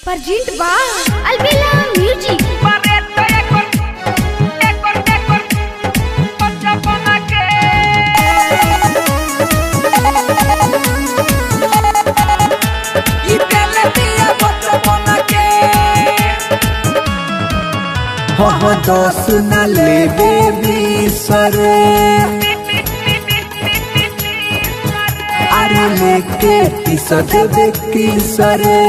Present by Albella Music. दस न ले बेबी सरे अरे लेके पिस देवे की सरे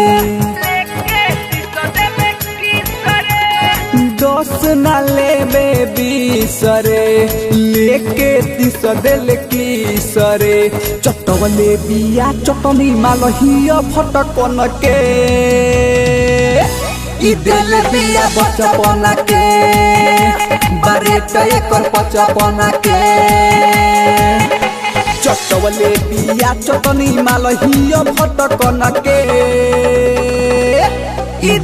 दस न ले बेबी सरे लेके पिस दिल की सरे चटवले बिया चटनी मालहिया फटकन के दिल बिया बचपन के बारेट एकर पचपन के चटवले बिया चटनी मालहिया फटकन के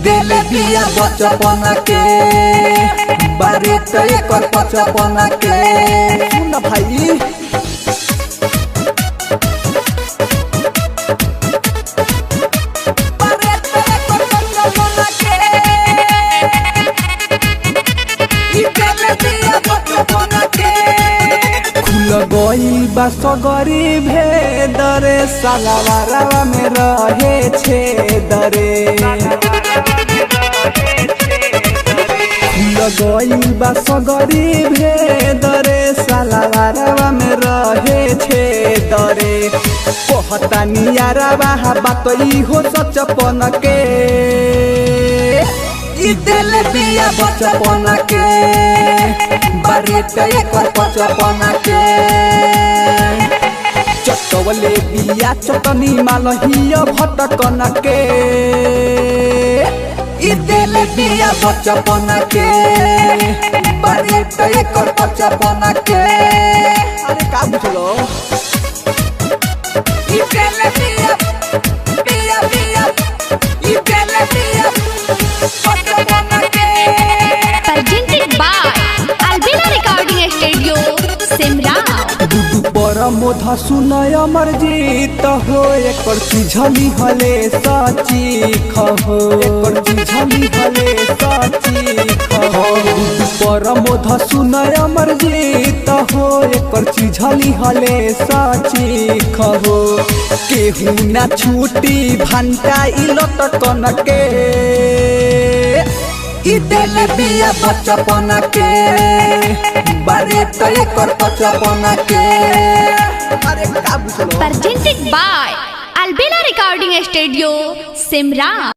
दिल बिया बचपन के बारेट एकर पचपन के सुन भाई गई बसगरी भेदरे सालावारा में रहे छे दरे गई बसगरी भेदरे सालावारा में रहे छे दरे कहता नियारा बात हो सचपन के दिल बिया बचपन के बारेट एकर पचपन के चटवले बिया चटनी मालहिया भटकन के दिल बिया बचपन के बारेट एकर पचपन के अरे का बुझलो Presented by Albella Recording Studio, Simra. मोधा सुनय अमर जीत हो एकर झली हले साची खहो एकर झली हले साची खहो पर मोधा सुनय अमर जीत हो एकर झली हले साची खहो केहू ना छूटी भंटा इलटकन के दिल बिया बचपन के बारेट एकर पचपन के अरे का बुझलो Presented by Albella Recording Studio, Simra.